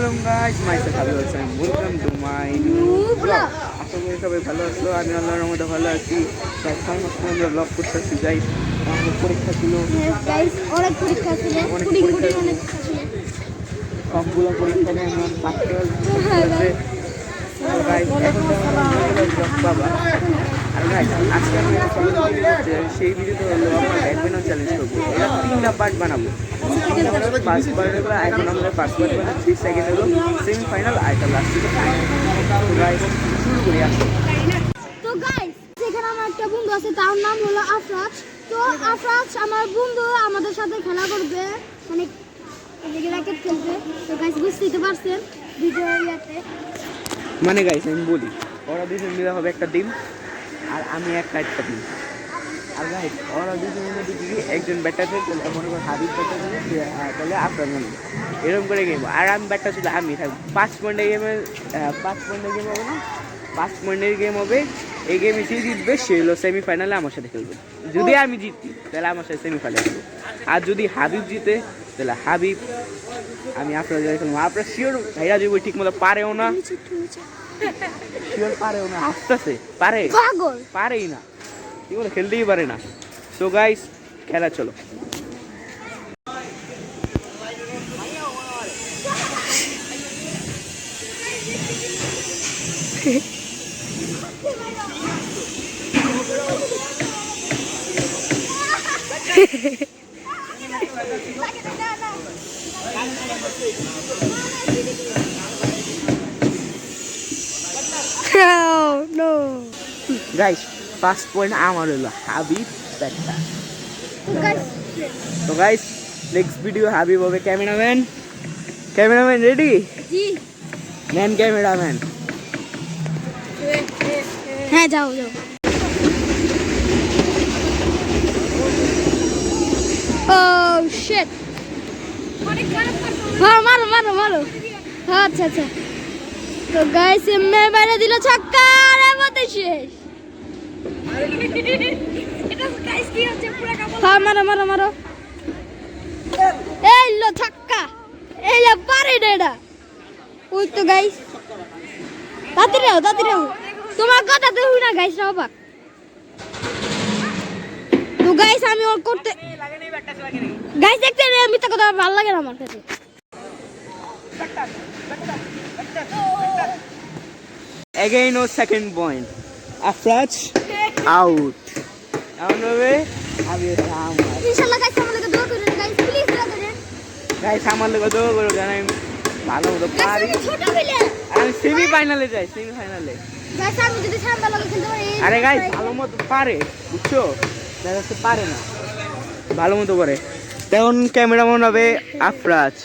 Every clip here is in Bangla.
আসসালাম guys, myself Habib Hossain, welcome to my new blog. আশা করি সবাই ভালো আছো। আমি আল্লাহর রহমতে ভালো আছি। প্রায় 6 মাস পর আমরা ব্লগ করতেছি গাইস। আমাদের পরীক্ষা ছিল, অনেক পরীক্ষা ছিল, সবগুলো পরীক্ষা নিয়ে আমার পাঁচটা বাবা। আর গাইস, আজকে আমি সেই ভিডিওতে হলো আমরা ব্যাডমিন্টন চ্যালেঞ্জ করবো। এটা 3টা পার্ট বানাবো। ফার্স্ট পার্ট হলো, এখন আমরা ফার্স্ট পার্ট বানাচ্ছি, সেকেন্ড হলো সেমিফাইনাল, আর এটা লাস্ট হলো ফাইনাল। তো গাইস শুরু করি। আসো। তো গাইস, এখানে আমার একটা বন্ধু আছে, তার নাম হলো আফরাজ। তো আফরাজ আমার বন্ধু, আমাদের সাথে খেলা করবে, মানে র্যাকেট খেলবে। তো গাইস বুঝতেই পারছেন ভিডিও ইয়াতে। মানে গাইস আমি বলি, ওরা দুজন মিলে হবে একটা টিম, আর আমি একটা টিম। আর গাইস ওরা দুজনের মধ্যে যদি একজন ব্যাটার থাকে, মনে করো হাবিব ব্যাটার থাকে, তাহলে আপনার মনে এরকম করে গেম। আর আমি ব্যাটার ছিল, আমি থাকবো 5 পয়েন্টের গেমে। 5 পয়েন্টের গেম হবে না, 5 পয়েন্টের গেম হবে। এই গেমে যে জিতবে সে হলো সেমিফাইনালে আমার সাথে খেলবে। যদি আমি জিতি তাহলে আমার সাথে সেমিফাইনালে খেলবো, আর যদি হাবিব জিতে তাহলে হাবিব, আমি আপনার জায়গায় খেলবো। আপনার শিওর ভাইরা যাবো ঠিক মতো পারেও না, শিওর পারেও না, আসতেছে পারে, পারেই না, কি বলে খেলতেই পারে না। সো গাইস খেলা চলো। গাইস ফার্স্ট পয়েন্ট আমার হলো হাবিব ব্যাটটা। তো গাইস নেক্সট ভিডিও হাবিব হবে ক্যামেরাম্যান। Cameraman ready? জি ম্যান ক্যামেরাম্যান। হ্যাঁ যাও যাও। ও শিট, হ্যাঁ মারো মারো মারো। আচ্ছা আচ্ছা। তো গাইস এমএ বাইরে দিল ছক্কা, আর মতে শেষ। এটা গাইস কি হচ্ছে পুরো কাবল। হ্যাঁ মারো মারো মারো। এই লো ছক্কা, এই লো পারে ডেডা। ওই তো গাইস তাড়াতাড়ি আও তোমার কথা তো শুনা গাইস না অবাক। তো গাইস আমি ওর করতে গাইস দেখতে আমি তো কথা ভালো লাগে না আমার কাছে। Again no second point. Afraj out. Out হবে হাবিব আমার। ইনশাআল্লাহ গাইস আমার লাগে দোয়া করেন গাইস, প্লিজ দোয়া করেন গাইস, আমার লাগে দোয়া করো, জানেন আমি ভালো মতো পারি। ছোট হইলে আমি সেমিফাইনালে যাই, সেমিফাইনালে। গাইস আমি যদি সামনে লাগে খেলতে পারি। আরে গাইস ভালো মতো পারে, বুঝছো, দেখা পারে না, ভালো মতো করে। তখন ক্যামেরাম্যান হবে আফরাজ।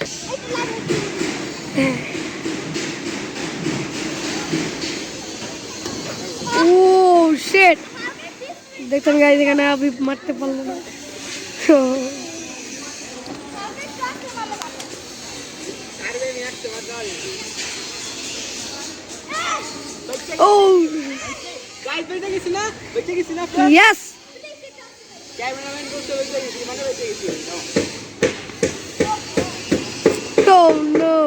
ও শিট, দেখুন গাইস এখানে আমি মারতে পারলো না। ও গাইস বেঁচে গেছি না, বেঁচে গেছি না। ইয়েস, ক্যামেরাম্যান করতে বেঁচে গেছি, মানে বেঁচে গেছি। ও নো।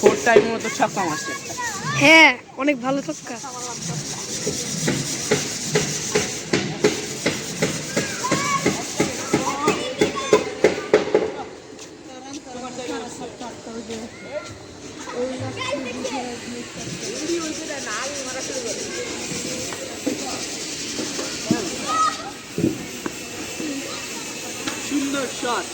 ফোর টাইম মতো ছক্কা মারছে। হ্যাঁ অনেক ভালো ছক্কা। সুন্দর শট।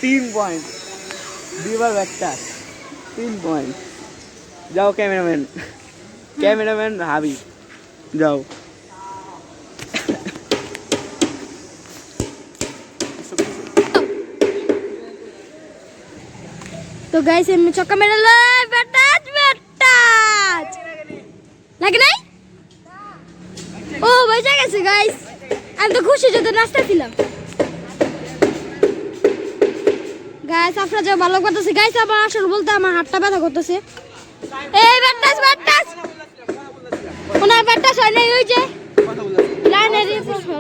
तीन पॉइंट दीवार वेक्टर 3 पॉइंट जाओ कैमरामैन हाबी जाओ তো গাইস এমনি চক্কা মেরে লয় ব্যাটাজ লাগে নাই ও বেঁচে গেছে গাইস আমি তো খুশি যত নাচতেছিলাম গাইস আপনারা যা ভালো করতেছে গাইস আমার আসলে বলতে আমার হাতটা ব্যথা করতেছে এই ব্যাটাজ কোন ব্যাটাজ হয় না ওই যে লাইনের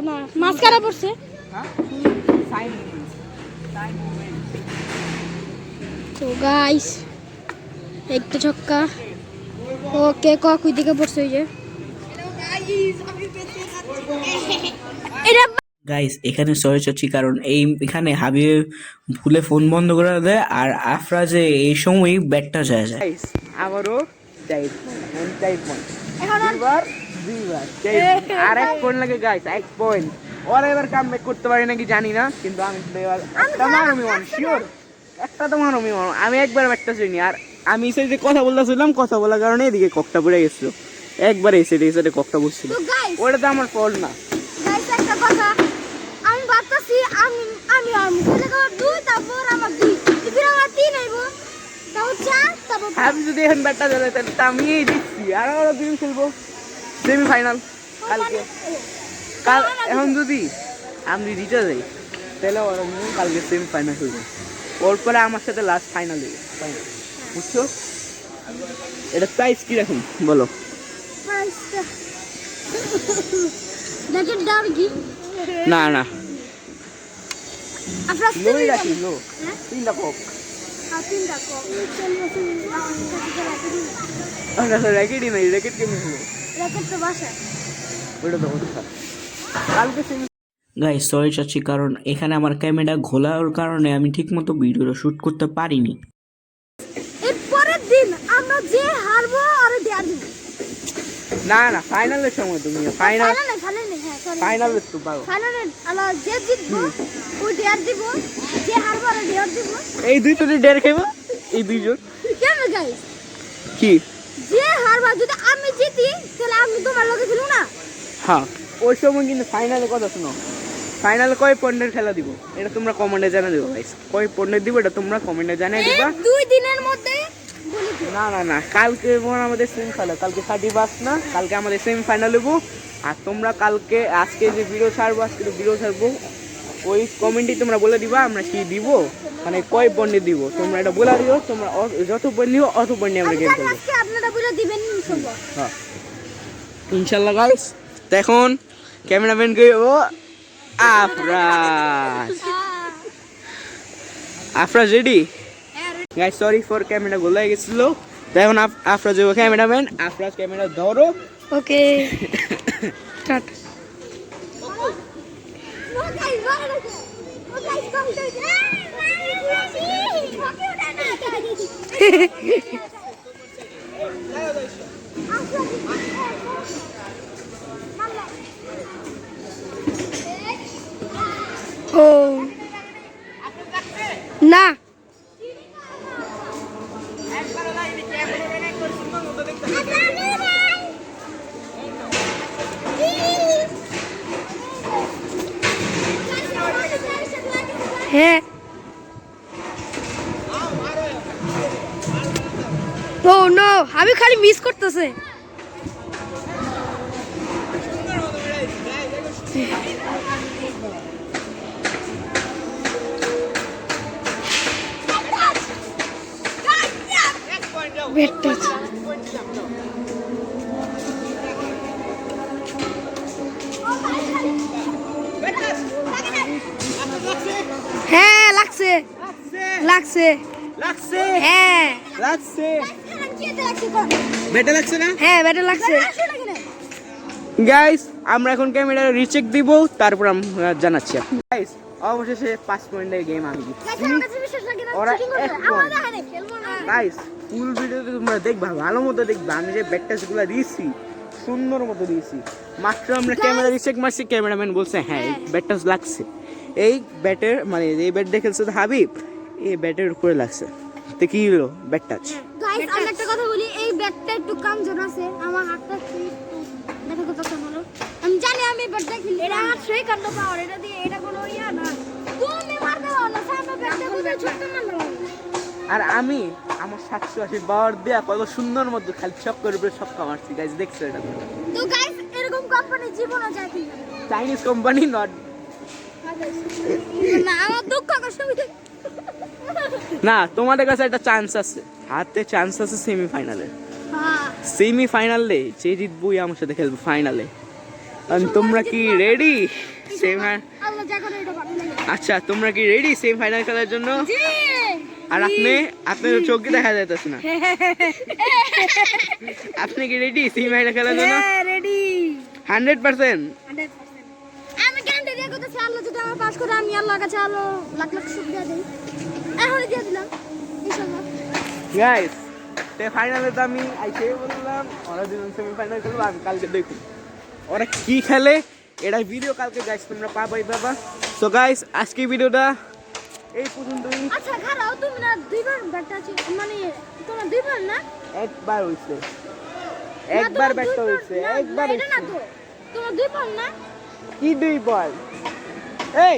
না মাস্কারা পড়ছে তো গাইস একটা ছক্কা ওকে কই দিকে পড়ছে ওই যে এটা গাইস এখানে সরি চাচ্ছি কারণ এখানে হাবিব ভুলে ফোন বন্ধ করে দেয় আর আফরাজে এই সময় ব্যাটটা যায় গাইস আবারও টাইপ পয়েন্ট এখন আর এক পয়েন্ট লাগে গাইস 1 পয়েন্ট ওরা এবার কামব্যাক করতে পারি নাকি জানি না কিন্তু আমি এবার একটা মারমি ওয়ান শিওর একটা তো মারমি ওয়ান আমি একবার ব্যাটটা চিনি আর আমি সেই যে কথা বলতেছিলাম কথা বলার কারণে এদিকে ককটা পড়ে গেছিল একবার এসে ককটা বসছিল তো গাইস ওটা তো আমার ফল্ট না গাইস একটা কথা আমি ভাবতাছি আমি আর মুখে লাগা 2 তারপর আমার 2 ফির আমার 3 আইবো তাও 4 তারপর আমি যদি এখন ব্যাটটা জ্বালাই তাহলে তো আমি দিচ্ছি আর ওরা দিন খেলবো সেমিফাইনাল এখন যদি আমি জিতে যাই তাহলে ওরা কালকে সেমিফাইনাল খেলবো ওর পরে আমার সাথে লাস্ট ফাইনাল দেবে ফাইনাল বুঝছো এটা প্রাইস কি রাখুন বলো ফার্স্ট লেটের দাম কি না না আপনারা লোই রাখি লো 3টা কোক তিনটা কম আমরা র্যাকেটই নাই র্যাকেট কেমন হলো র্যাকেট তো বাসা ওটা তো কথা কালকে গাইস সরি চাচ্ছি কারণ এখানে আমার ক্যামেরা ঘোলার কারণে আমি ঠিকমতো ভিডিওটা শুট করতে পারিনি এর পরের দিন আমরা যে হারবো আর দেয়া দিব না না ফাইনালের সময় তুমি ফাইনাল ফাইনালের তো পারো ফাইনালে আলা যে জিতবো ওই দেয়া দিব যে হারবো আর দেয়া দিব এই দুই তো ডের খাইবো এই দুইজন কেমন গাইস কি যে হারবা যদি আমি জিতি তাহলে আমি তোমার লগে খেলু না হ্যাঁ ওই সময় কিন্তু ফাইনালে কথা শোনো ফাইনালে কয় পয়েন্টের খেলা দিব এটা তোমরা কমেন্টে জানিয়ে দিও গাইস কয় পয়েন্টের দিব এটা তোমরা কমেন্টে জানিয়ে দিবা 2 দিনের মধ্যে বলে দিও না না না কালকে আমাদের সেমিফাইনাল কালকে 31 না কালকে আমাদের সেমিফাইনাল হবো আর তোমরা কালকে আজকে যে ভিডিও ছাড়বো ওই কমেন্টে তোমরা বলে দিবা আমরা কি দিব মানে কয় পয়েন্টে দিব তোমরা এটা বলে দিও তোমরা যত পয়েন্ট দিও অত পয়েন্টে আমরা গেম খেলবো আজকে আপনারা বলে দিবেন ইনশাআল্লাহ হ্যাঁ ইনশাআল্লাহ গাইস দেখুন ক্যামেরাম্যান কে ও Afraz ready guys sorry for camera গোল হয়ে গেছিল দেখুন আফরাজ ও ক্যামেরাম্যান আফরাজ ক্যামেরা ধরো ওকে স্টার্ট ও গাইস কম ও না হ্যাঁ ও নো আমি খালি মিস করতেছে হ্যাঁ লাগছে লাগছে লাগছে হ্যাঁ লাগছে বেটা লাগছে না হ্যাঁ বেটা লাগছে গাইস আমরা এখন ক্যামেরা রিচেক দিব, তারপর আমরা জানাচ্ছি গাইস। অবশেষে 5 পয়েন্টের গেম আমি গাইস জিতছি। আমার কাছে বিশ্বাস লাগে না, ওরা চিটিং এক করবে। point। আমরা হারে খেলবো না। গাইস ফুল ভিডিওতে তোমরা দেখবা, ভালো মতো দেখবা, আমি যে ব্যাটটাসগুলো দিয়েছি সুন্দর মতো দিয়েছি। মাত্র আমরা ক্যামেরা রিচেক মারছি, ক্যামেরাম্যান বলছে হ্যাঁ এই ব্যাটটাস লাগছে। এই ব্যাটের মানে এই ব্যাট দেখেছে তো হাবিব, এই ব্যাটের উপরে লাগছে। তো কি হলো ব্যাট টাচ। গাইস আমি একটা কথা বলি, এই ব্যাটটা একটু কমজোর আছে, আমার হাতটা একটু দেখো কত ভালো। আমি জানি আমি ব্যাটটা খেলি, এটা আমার সেই কাণ্ড পাওয়ার, এটা দিয়ে এটা কোনো ইয়া না। তুমি মারতে পারো না, সামনে ব্যাটটা বুঝে ছোট মারলো। আর আমি আমার 780 পাওয়ার দেয়া কত সুন্দর মতো খালি চক্কর উপরে ছক্কা মারছি গাইস, দেখছো এটা? তো গাইস এরকম কোম্পানি জীবনে চাইছি চাইনিজ কোম্পানি নট। না, আমার দুঃখ কষ্ট না, তোমাদের কাছে একটা চান্স আছে, হাতে চান্স আছে সেমিফাইনালে। হ্যাঁ সেমিফাইনালে যে জিতবই আমার সাথে খেলবো ফাইনালে। তোমরা কি রেডি? আল্লাহ যা করে এটা ভালো লাগে। আচ্ছা তোমরা কি রেডি সেমিফাইনাল খেলার জন্য? জি আর আপনার চোখে দেখা যাইতেছে না, আপনি কি রেডি সেমিফাইনাল খেলার জন্য? রেডি 100%? 100%। আমি গ্যারান্টি দিয়ে করতেছি, আল্লাহ যদি আমার পাস করে আমি আল্লাহর কাছে আলো লাখ লাখ শুকরিয়া দেই। এখনই দিয়ে দিলাম ইনশাআল্লাহ। গাইস তে ফাইনালে তো আমি আইসে বললাম ওরা দুজন সেমিফাইনাল খেলবো, আমি কালকে দেখুন ওরা কি খেলে। এটা ভিডিও কালকে গাইস তোমরা পাবাই পাবা। সো গাইস আজকে ভিডিওটা এই পর্যন্তই। আচ্ছা খারাও, তুমি না দুইবার ব্যাটটা আছে মানে তোমার দুইবার না? একবার হইছে, একবার ব্যাটটা হইছে, একবার এটা না তো তোমার দুইবার না? কি 2 বল? এই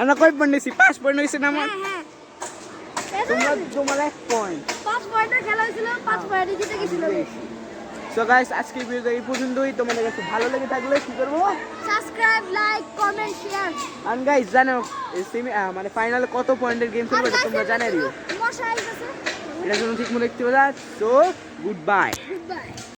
আমরা কয় পয়েন্ট নিছি? 5 পয়েন্ট হইছে না আমার? হ্যাঁ তোমার 1 পয়েন্ট। 5 পয়েন্টের খেলা হয়েছিল, 5 পয়েন্টে জিতে গেছিল। সো গাইস আজকের ভিডিওটা এই পর্যন্তই। তোমাদের কাছে ভালো লেগে থাকলে কি করবো? Subscribe, like, comment, share. আর গাইস জানো মানে ফাইনালে কত পয়েন্টের গেম খেলবে এটা তোমরা জানাই দিও। মশা আইতাছে। এটার জন্য ঠিক মতো দেখতে পাচ্ছ। So good bye. Good bye.